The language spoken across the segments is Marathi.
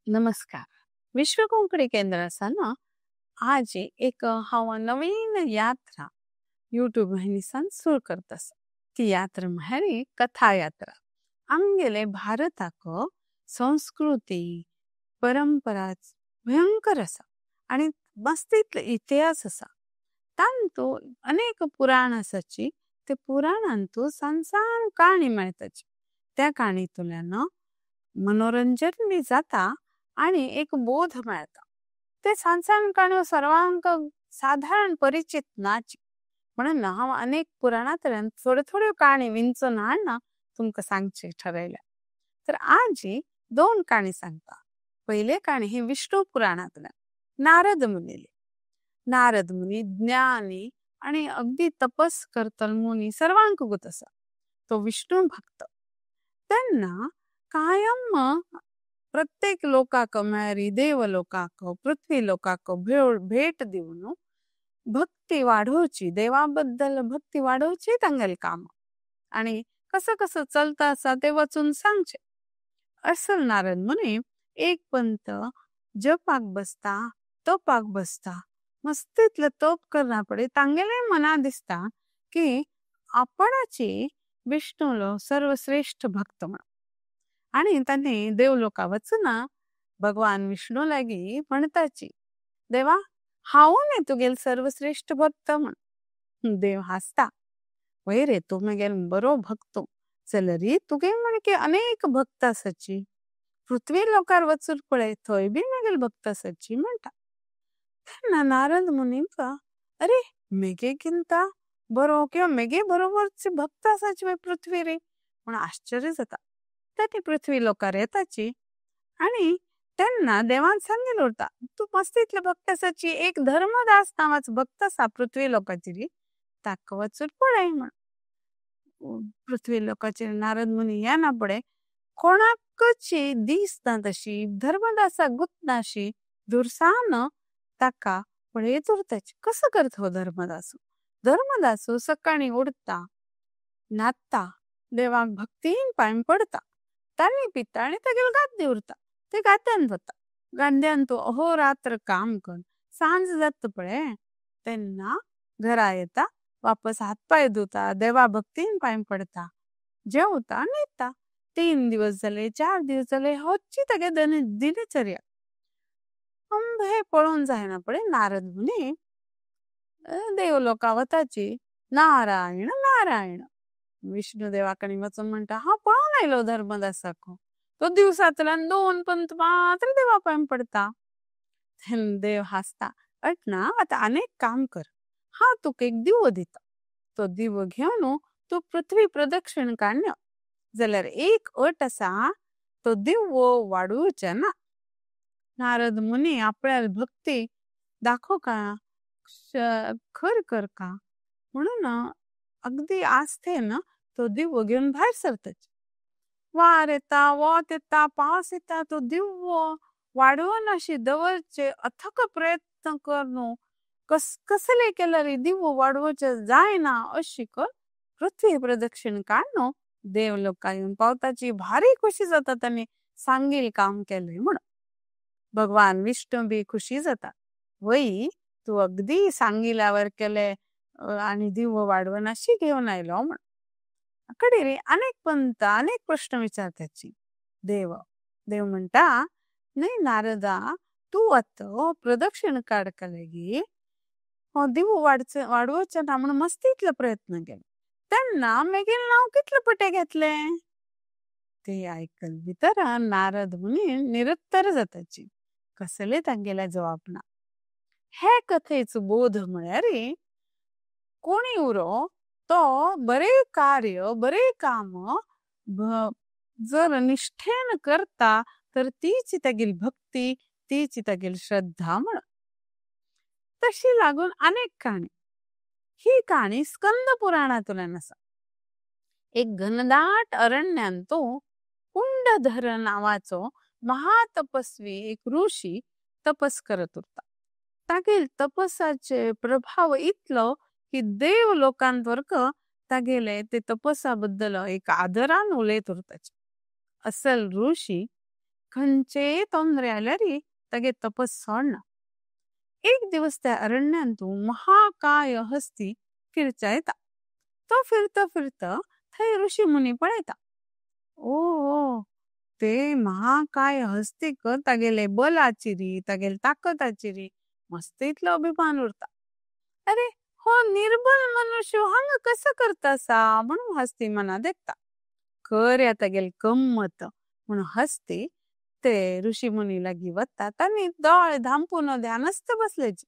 नमस्कार. विश्व कोंकणी केंद्र आसा ना, आज एक हांव नवीन यात्रा यूट्यूब हिंदिसान सुरू करत आसा. ती यात्रा म्हळ्यार कथा यात्रा. आमगेले भारताक संस्कृती परंपरा भयंकर आसा आणि मस्त इतलो इतिहास आसा. तांतूं अनेक पुराण आसाची. ते पुराणांतू सान काणी मेळटाची. त्या काणींतल्यान मनोरंजन बी जाता आणि एक बोध मेळता. ते सान काण्यो सर्वांक साधारण परिचित नाची, म्हणून हांव अनेक पुराणांतल्यान थोड्यो काणी विंचून हाडना तुमकां सांगचे ठरयल्या. तर आज 2 काणी सांगता. पयले काणी ही विष्णू पुराणांतल्यान. नारद मुनी ज्ञानी आणि अगदी तपस करतल मुनी सर्वांक गोत आसा. तो विष्णू भक्त. तेन्ना कायम प्रत्येक लोकाक म्हळ्यार देव लोकाक पृथ्वी लोकाक भेट दिवन भक्ती वाढोवची, देवा बद्दल भक्ती वाढोवची तांगेल काम. आणि कसं कसं चलता आसा ते वचून सांगचे. असल नारद मुनी एक पंत जपाक बसता, तपाक बसता. मस्त इतलं तप करना पडे तांगेले मना दिसता की आपणाची विष्णूलो सर्वश्रेष्ठ भक्त म्हण. आणि तांणी देवलोका वचना भगवान विष्णू लागी म्हणताची, देवा हांव न्ही तुगेल सर्वश्रेष्ठ भक्त म्हण. देव हासता, वय रे तूं मगेल बरो भक्त जाल्यार तुगे म्हणके अनेक भक्त आसाची. पृथ्वी लोकार वचून पळय थंय बी मगेल भक्त आसाची म्हणटा. तेन्ना नारद मुनीक अरे मेगे गिंता बरो किंवा मेगे बरोबरचे भक्त आसाची पृथ्वी रे म्हणून आश्चर्य जाता. ताणी पृथ्वी लोकार येताची आणि तेन्ना देवान सांगेल उरता, तू मस्त इतले भक्त आसाची एक धर्मदास नावाचो भक्त आसा पृथ्वी लोकाचेर, ताका वचून पळय म्हण. पृथ्वी लोकाचेर नारद मुनी येना पळय कोणाकची दीस ना तशी धर्मदासाक गुतना दुरसावन ताका पळयत उरताची. कसं करता हो धर्मदासू सकाळी उठता, न्हाता, देवाक भक्तीन पांय पडता, ताळी पिता आणि तागेल गाद्दे उरता. ते गाद्यान वता. गाद्यान तू अहोरात्र काम कर. सांज जाता पळय तेन्ना घरा येता, वापस हात पाय धुता, देवा भक्तीन पांय पडता, जेवता, न्हिदता. 3 दिवस जाले, 4 दिवस जाले, होची तागे दिनचर्या. हे पळोवन जायना पळय नारद मुनी देवलोका वताची. नारायण नारायण विष्णू देवाकणी वचून म्हणटा, हांव पळोवन आयलो धर्मदासाक. तो दिवसांतल्यान 2 पंत मात्र देवा पांय पडता. देव हासता, ना आता अनेक काम कर. हांव तुका एक दिवो दिता. तो दिवो घेवन तू पृथ्वी प्रदक्षिण काडन जाल्यार एक अट आसा, तो दिवो वाडोवचे ना. नारद मुनी आपल्याल भक्ती दाखोवका खर करका म्हणून अगदी आस्थेन तो दिवो घेऊन भायर सरताची. वार येता, वोत येता, पावस येता, तो दिवो वाडोवन अशी दवरचे अथक प्रयत्न कर न्हू. कसले केल्यार दिवो वाडोवचे जायना अशी कर. पृथ्वी प्रदक्षिण काडन देव लोका येवन पावताची. भारी खुशी जाता तांणी सांगील काम केले म्हण. भगवान विष्णू बी खुशी जाता, वय तू अगदी सांगिल्यावर केले आणि दिवो वाडवून अशी घेऊन आयलो म्हण. कडेरी अनेक पंत अनेक प्रश्न विचारताची. देव म्हणटा, नाही नारदा तू आता प्रदक्षिण काडका लागी हो दिवो वाडवचे ना म्हणून मस्त इतले प्रयत्न केले. तेन्ना मेगेल नाव कितले पटे घेतले. ते आयकल भितर नारद मुनी निरुत्तर जाताची. कसले तांगेले जवाब ना. हे कथेचो बोध म्हळ्यार कोणी उरो तो बरे कार्य बरे काम जर निष्ठेन करता तर तीची तागेल भक्ती तीची तागेल श्रद्धा म्हण. तशी लागून अनेक काणी. ही काणी स्कंद पुराणांतल्यान आसा. एक घनदाट अरण्यान तो कुंडधर नावाचो महातपस्वी एक ऋषी तपस करत उरता. तागेल तपसाचे प्रभाव इतलो की देव लोकांतवर्क तागेले ते तपसा बद्दल एक आदरान उलयत उरताचे. असल ऋषी खंचे ತೊಂದ್ರೆ आल्यारी तगे तपस सोडना. एक दिवस त्या अरण्यांतू महाकाय हस्ती फिरचा येता. तो फिरता फिरता थंय ऋषी मुनी पळयता. ओ ते महाकाय हस्तीक तागेले बलाची तागेले ताकदाची मस्त इतलो अभिमान उरता. अरे हो निर्बल मनुष्य हांगा कसं करता सा म्हणून हस्ती मना देखता. खऱ्या तागेल गम्मत म्हणून हस्ती ते ऋषी मुनी लागी वता. तांणी दोळे धांपून ध्यानस्थ बसलेची.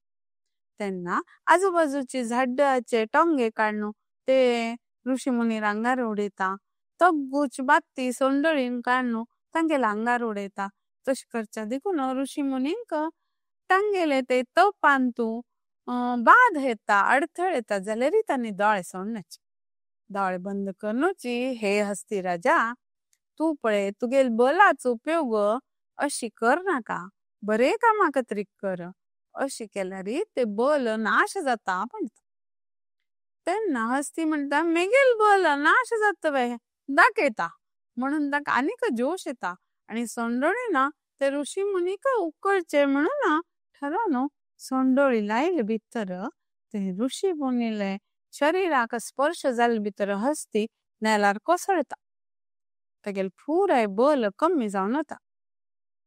तेन्ना आजूबाजूची झाडाचे टोंगे काढून ते ऋषी मुनी आंगार उडयता. तग्गूच बात्ती सोंडळीन काढून तांगेले आंगार उडयता. तश करचा देखून ऋषी मुनींक तांगेले ते तपांतू बाध येता अडथळ येता जाल्यार तांणी दोळे सोडनाचे. दोळे बंद करनूची. हे हस्ती राजा तू पळे तुगेल बलाचो उपयोग अशी कर नाका. बरे कामा खातीर कर. अशी केल्यार ते बल नाश जाता म्हणटा. तेन्ना हस्ती म्हणटा मेगेल बल नाश जाता वे दाखयता म्हणून ताका आनीक जोश येता. आणि सोंडळीना ते ऋषी मुनीक उकळचे म्हणून ठरवून सोंडळी लायले भितर ते ऋषी मुनीले शरीराक स्पर्श जाले भितर हस्ती नेलार कोसळता. तागेल पुराय बल कमी जावन वता.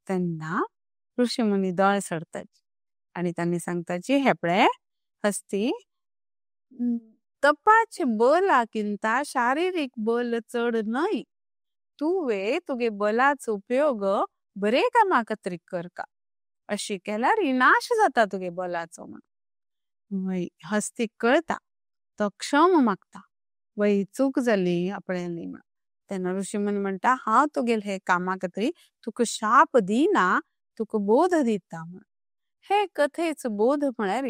तेन्ना ऋषी मुनी दोळे सोडताचे आणि तांणी सांगताची हे पळे हस्ती तपाचे बलाकिंता शारीरिक बल चढ न्हय. तुवे तुगे बलाचो उपयोग बरे कामा खातीर करका. अशी केल्यार नाश जाता तुगे बलाचो म्हणून. हस्तीक कळता तो क्षम मागता. वय चूक जाली आपल्याली म्हणून. तेन्ना ऋषी मुनी म्हणटा हांव तुगेल हे कामा खातीर तुका शाप दिना तुका बोध दिता म्हणून. हे कथेचो बोध म्हळ्यार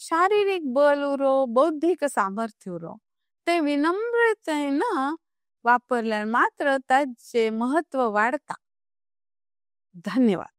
शारीरिक बल उरो बौद्धिक सामर्थ्य उरो ते विनम्रतेन वापरल्यार मात्र ताचे महत्व वाढता. धन्यवाद.